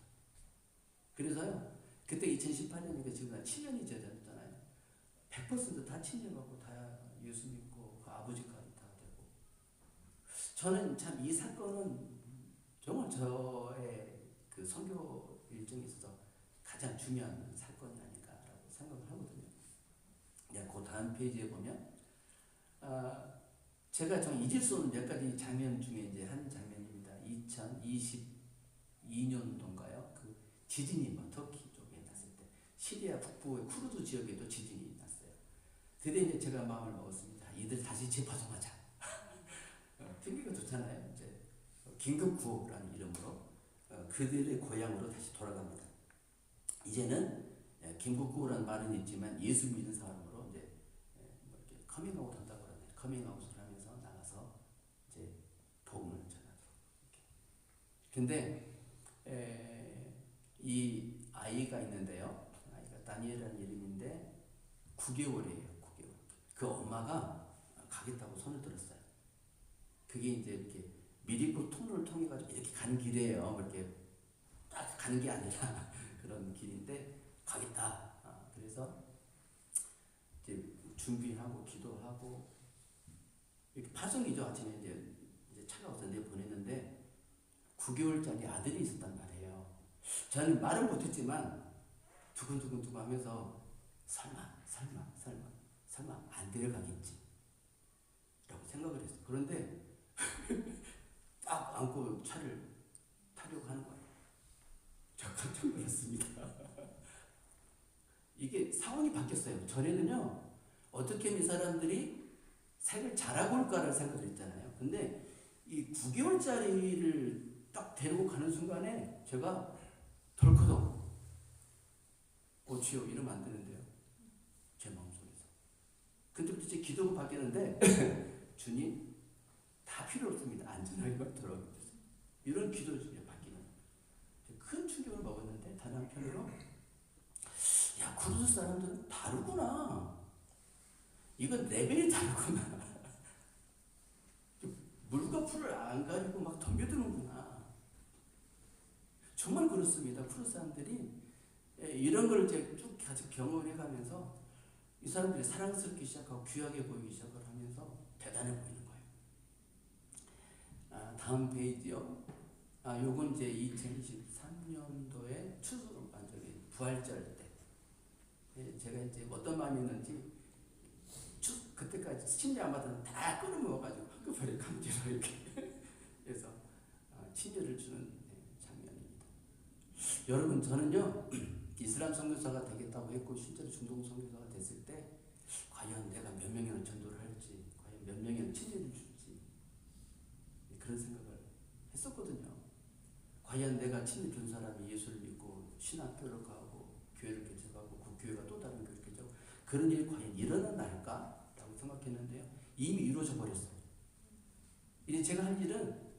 A: 그래서요. 그때 2018년이니까 지금 7년이 지났잖아요. 100%다 친절하고 다 예수 믿고 그 아버지까지 다 되고. 저는 참 이 사건은 정말 저의 그 선교 일정에 있어서 가장 중요한 사건이 아닐까라고 생각을 하거든요. 그 다음 페이지에 보면 제가 좀 잊을 수 없는 몇 가지 장면 중에 이제 한 장면입니다. 2022년도인가요? 그 지진이 터키 쪽에 났을 때 시리아 북부의 쿠르드 지역에도 지진이 났어요. 그때 이제 제가 마음을 먹었습니다. 이들 다시 재파송하자. 분위기가 좋잖아요. 이제 긴급구호라는 이름으로 그들의 고향으로 다시 돌아갑니다. 이제는 긴급구호라는 말은 있지만 예수 믿는 사람으로 이제 이렇게 커밍아웃 한다고 그러네요. 커밍아웃을 하면서 나가서 이제 복음을 전하도록. 근데 이 아이가 있는데요. 아이가 다니엘이라는 이름인데 9개월이에요. 9개월. 그 엄마가 가겠다고 손을 들었어요. 그게 이제 이렇게 미리고 통로를 통해 가지고 이렇게 가는 길이에요. 이렇게 딱 가는 게 아니라 그런 길인데 가겠다. 그래서 이제 준비하고 기도하고 이렇게 파송이죠. 아침에 이제 차가 와서 내 보냈는데 9개월짜리 아들이 있었단 말이에요. 저는 말은 못했지만 두근두근 하면서 설마 안 데려가겠지 라고 생각을 했어요. 그런데 딱 안고 차를 타려고 하는 거예요. 저 깜짝 놀랐습니다. 이게 상황이 바뀌었어요. 전에는요, 어떻게 이 사람들이 색을 잘하고 올까를 생각을 했잖아요. 근데 이 9개월짜리를 딱 데리고 가는 순간에 제가 덜커덩 주여 이러면 안 되는데요. 제 마음속에서. 그때부터 제 기도가 바뀌는데 주님 다 필요 없습니다. 안전하게 돌아오게 됐어요. 이런 기도 중에 바뀌는 큰 충격을 먹었는데 다른 한편으로 야 쿠르드 사람들은 다르구나. 이건 레벨이 다르구나. 물과 풀을 안 가지고 막 덤벼드는구나. 정말 그렇습니다. 쿠르드 사람들이 이런 걸 이제 쭉 가지고 경험을 해가면서 이 사람들이 사랑스럽기 시작하고 귀하게 보이기 시작을 하면서 대단해 보이는 거예요. 다음 페이지요. 요건 이제 2023년도에 완전히 부활절 때. 제가 이제 어떤 마음이었는지 그때까지 침례 안 받았는데 다 끌어모아가지고 한꺼번에 강제로 이렇게 해서 침례를 주는 장면입니다. 여러분 저는요 이슬람 선교사가 되겠다고 했고 실제로 중동 선교사가 됐을 때 과연 내가 몇 명이나 전도를 할지 과연 몇 명이나 침례를 줄지 그런 생각을 했었거든요. 과연 내가 침례 준 사람이 예수를 믿고 신학교를 가고 교회를 개척하고 그 교회가 또 다른 교회를 개척하고 그런 일이 과연 일어난다 라고 생각했는데요. 이미 이루어져 버렸어요. 이제 제가 할 일은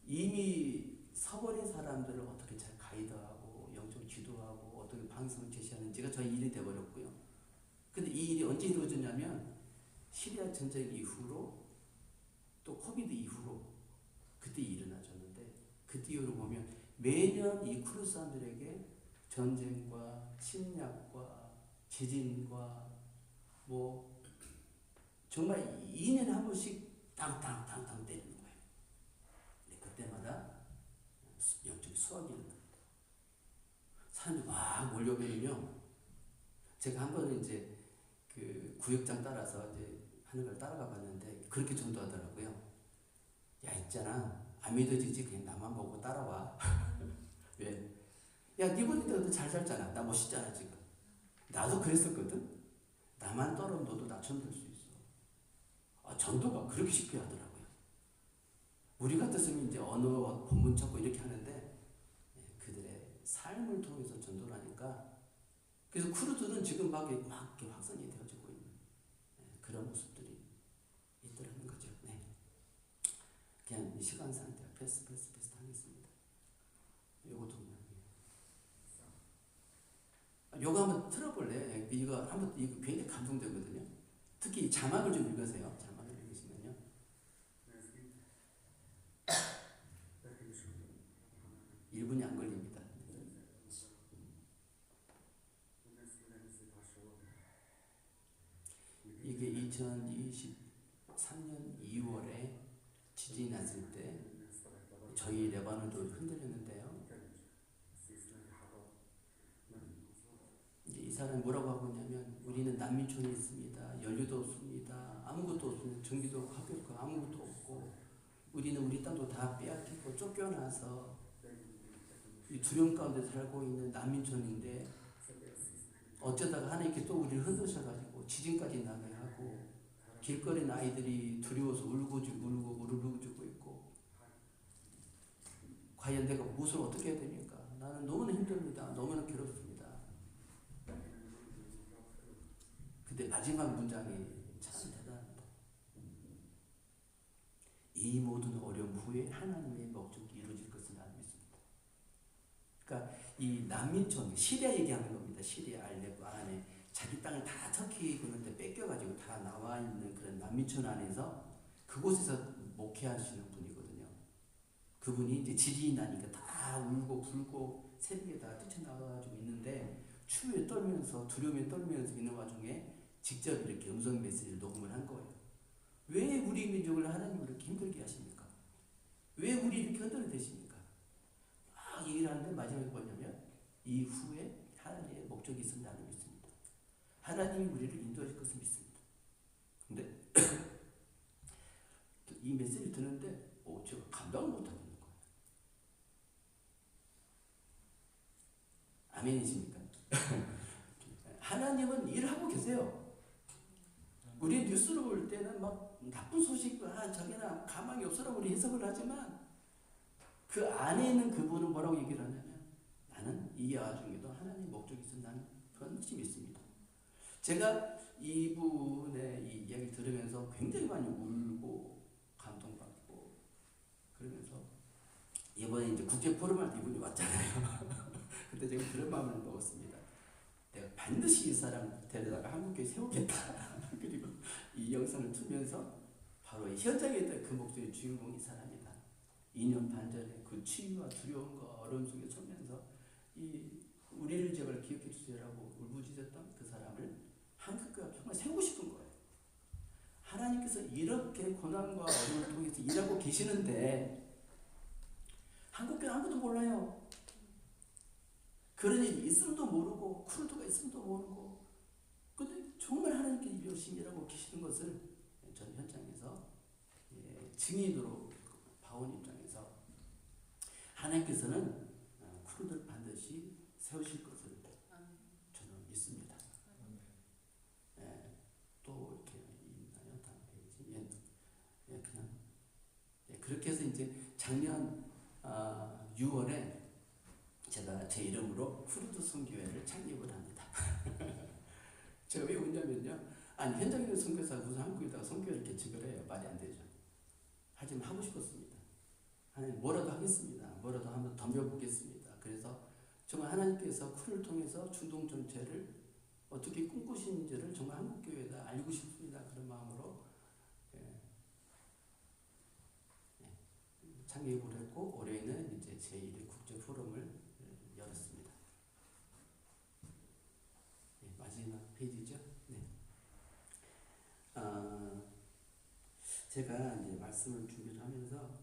A: 이미 서버린 사람들을 어떻게 잘 가이드하고 영적 지도하고 어떻게 방향성을 제시하는지가 저희 일이 되어버렸고요. 근데 이 일이 언제 이루어졌냐면 시리아 전쟁 이후로 또 코비드 이후로 그때 일어나졌는데 그때 이후로 보면 매년 이 쿠르드 사람들에게 전쟁과 침략과 지진과 뭐 정말 2년에 한 번씩 땅땅땅땅 때리는 거예요. 근데 그때마다 영적 수확이 일어납니다. 사람들이 막 몰려오면요. 제가 한 번은 이제 그 구역장 따라서 이제 하는 걸 따라가 봤는데 그렇게 전도하더라고요. 야, 있잖아. 안 믿어지지? 그냥 나만 보고 따라와. 왜? 야, 네 보니까 너 잘 살잖아. 나 멋있잖아, 지금. 나도 그랬었거든. 나만 떨어면 너도 나처럼 될 수 있어. 전도가 그렇게 쉽게 하더라고요. 우리 같았으면 이제 언어 본문 찾고 이렇게 하는데 그들의 삶을 통해서 전도를 하니까 그래서 크루들은 지금 막 이렇게 확산이 되어지고 있는 그런 모습들이 있더라는 거죠. 네. 그냥 시간상 패스 하겠습니다. 요것도 요거 한번 틀어볼래? 이거 굉장히 감동되거든요. 특히 자막을 좀 읽으세요. 자막을 읽으시면요. 1분이 안 걸립니다. 이게 2023년 2월에 지진이 났을 때 저희 레바논도 흔들렸는데요. 이제 이 사람이 뭐라고 하고 있냐면 우리는 난민촌에 있습니다. 연료도 없습니다. 아무것도 없습니다. 전기도 학교도 아무것도 없고 우리는 우리 땅도 다 빼앗기고 쫓겨나서 이 두려움 가운데 살고 있는 난민촌인데 어쩌다가 하나님께 또 우리를 흔드셔가지고 지진까지 나게 하고 길거리 아이들이 두려워서 울고주고 있고 과연 내가 무엇을 어떻게 해야 됩니까? 나는 너무나 힘듭니다. 너무나 괴롭습니다. 근데 마지막 문장이 참 대단합니다. 이 모든 어려움 후에 하나님의 목적이 이루어질 것을 나는 믿습니다. 그러니까 이 난민촌, 시리아 얘기하는 겁니다. 시리아 알레포 안에 자기 땅을 다 터키 그런데 뺏겨가지고 다 나와 있는 그런 난민촌 안에서 그곳에서 목회하시는 분이거든요. 그분이 이제 지진이 나니까 다 울고 불고 새벽에 다 뛰쳐나가가지고 있는데 추위에 떨면서 두려움에 떨면서 있는 와중에 직접 이렇게 음성 메시지를 녹음을 한 거예요. 왜 우리 민족을 하나님 이렇게 힘들게 하십니까? 왜 우리 이렇게 흔들어대십니까? 막 얘기를 하는데 마지막에 뭐냐면 이후에 하나님의 목적이 있음을 나는 믿습니다. 하나님이 우리를 인도하실 것을 믿습니다. 근데 이 메시지를 듣는데 제가 감당을 못하겠는 거예요. 아멘이십니까? 하나님은 일하고 계세요. 우리 뉴스를 볼 때는 막 나쁜 소식, 저기나 가망이 없어라 우리 해석을 하지만 그 안에 있는 그분은 뭐라고 얘기를 하냐면 나는 이 와중에도 하나님의 목적이 있어 나는 변치 믿습니다. 제가 이분의 이 이야기 들으면서 굉장히 많이 울고 감동받고 그러면서 이번에 이제 국제 포럼할 때 이분이 왔잖아요. 그때 제가 그런 마음을 먹었습니다. 내가 반드시 이 사람 데려다가 한국에 세우겠다. 그리고 이 영상을 틀면서 바로 이 현장에 있던 그 목소리의 주인공이 이 사람이다. 2년 반 전에 그 추위와 두려움과 어려움 속에 서면서 이 우리를 제발 기억해 주세요라고 울부짖었던 그 사람을 한국교회 정말 세우고 싶은 거예요. 하나님께서 이렇게 고난과 어려움을 통해서 일하고 계시는데 한국교회 아무도 몰라요. 그런 일이 있음도 모르고 쿠르드가 있음도 모르고 근데 정말 하나님께 열심히 일하고 계시는 것을 전 현장에서 증인으로 봐온 입장에서 하나님께서는 쿠르드를 반드시 세우실 것을 저는 믿습니다. 또 이렇게 있나요? 다음 페이지. 그냥 그렇게 해서 이제 작년 6월에 제가 제 이름으로 쿠르드 선교회를 창립을 합니다. 제가 왜 웃냐면요. 아니 현장에 있는 선교사가 무슨 한국에다가 선교회를 개척을 해요. 말이 안 되죠. 하지만 하고 싶었습니다. 하나님 뭐라도 하겠습니다. 뭐라도 한번 덤벼보겠습니다. 그래서 정말 하나님께서 쿠르를 통해서 중동 전체를 어떻게 꿈꾸시는지를 정말 한국교회에다 알리고 싶습니다. 그런 마음으로 창립을 했고 올해는 이제 제1회 국제 포럼을 열었습니다. 마지막 페이지죠. 네. 제가 이제 말씀을 준비를 하면서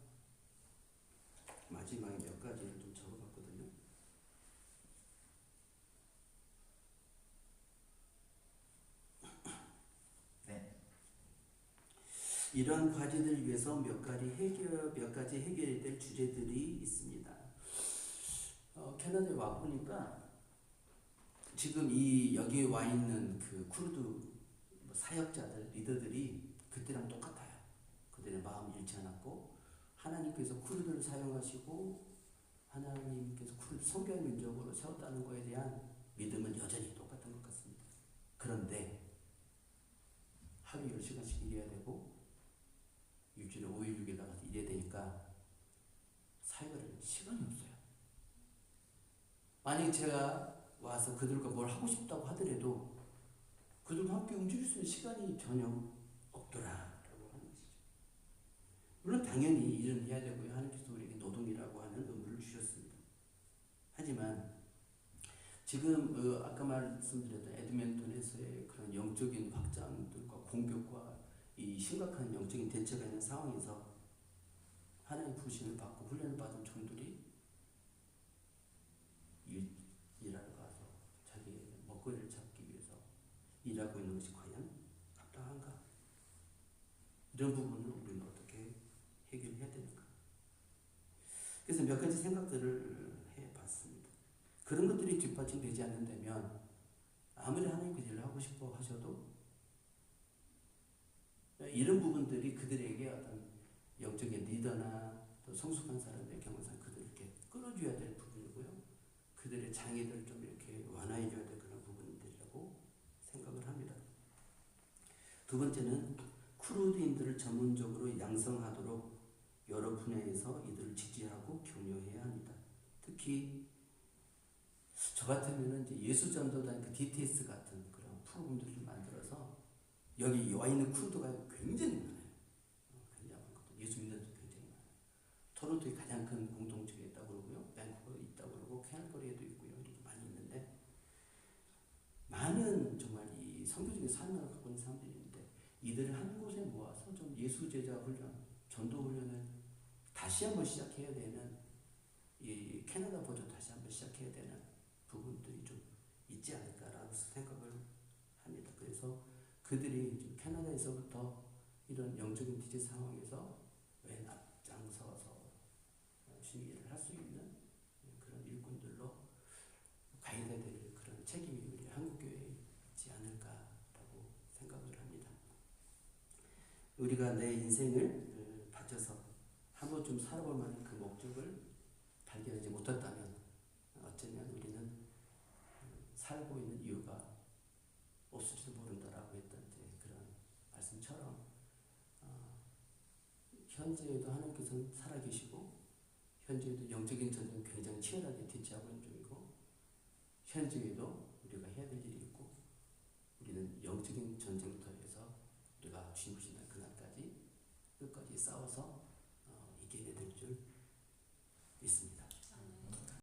A: 마지막에 몇 가지를 좀 적어봤거든요.
B: 네.
A: 이런 과제들을 위해서 몇 가지 해결될 주제들이 있습니다. 캐나다에 와 보니까 지금 여기에 와 있는 그 쿠르드 사역자들, 리더들이 그때랑 똑같아요. 그들의 마음이 잃지 않았고 하나님께서 쿠르드를 사용하시고 하나님께서 쿠르드 선교의 민족으로 세웠다는 것에 대한 믿음은 여전히 똑같은 것 같습니다. 그런데 하루 10시간씩 일해야 되고 일주일에 5일 6일 나가서 일해야 되니까 사역을 시간이 없어요. 만약 제가 와서 그들과 뭘 하고 싶다고 하더라도 그들과 함께 움직일 수 있는 시간이 전혀 없더라라고 하는 것이죠. 물론 당연히 일은 해야 되고요. 하나님께서 우리에게 노동이라고 하는 의무를 주셨습니다. 하지만 지금 아까 말씀드렸던 에드멘턴에서의 그런 영적인 확장들과 공격과 이 심각한 영적인 대처가 있는 상황에서 하나님 부르심을 받고 훈련을 받은 종들이 일하러 가서 자기의 먹거리를 찾기 위해서 일하고 있는 것이 과연 합당한가? 이런 부분을 우리는 어떻게 해결해야 되는가? 그래서 몇 가지 생각들을 해봤습니다. 그런 것들이 뒷받침되지 않는다면 아무리 하나님께 일을 하고 싶어 하셔도 이런 부분들이 그들에게 어떤 영적인 리더나 또 성숙한 사람의 경험상 그들을 이렇게 끌어줘야 될 부분이고요. 그들의 장애를 좀 이렇게 완화해줘야 될 그런 부분들이라고 생각을 합니다. 두 번째는 쿠르드인들을 전문적으로 양성하도록 여러 분야에서 이들을 지지하고 격려해야 합니다. 특히 저 같으면 이제 예수전도단 그 DTS 같은 그런 프로그램들을 만들어서 여기 와 있는 쿠르드가 굉장히 많아요. 굉장히 많거든요. 예수 믿는 사람도 굉장히 많아요. 토론토에 가장 큰 공동체가 있다고 그러고요. 밴쿠버에 있다고 그러고 캘거리에도 있고요. 이렇게 많이 있는데 많은 정말 이 선교적인 사명을 갖고 있는 사람들이 있는데 이들을 한 곳에 모아서 좀 예수 제자 훈련, 전도 훈련을 다시 한번 시작해야 되는 이 캐나다 버전 다시 한번 시작해야 되는 부분들이 좀 있지 않을까라고 생각을 합니다. 그래서 그들이 좀 캐나다에서부터 이런 영적인 기재 상황에서 웬 앞장서서 주의를 할 수 있는 그런 일꾼들로 가야 될 그런 책임이 우리 한국교회에 있지 않을까라고 생각을 합니다. 우리가 내 인생을 바쳐서 한번 좀 살아볼 만한 그 목적을 발견하지 못했다면 어쩌면 우리는 살고 있는 이유가 없을지도 모른다라고 했던 그런 말씀처럼 현재에도 하나님께서는 살아계시고 현재에도 영적인 전쟁 굉장히 치열하게 대치하고 있는 중이고 현재에도 우리가 해야 될 일이 있고 우리는 영적인 전쟁터에서 우리가 주님 오신 그날까지 끝까지 싸워서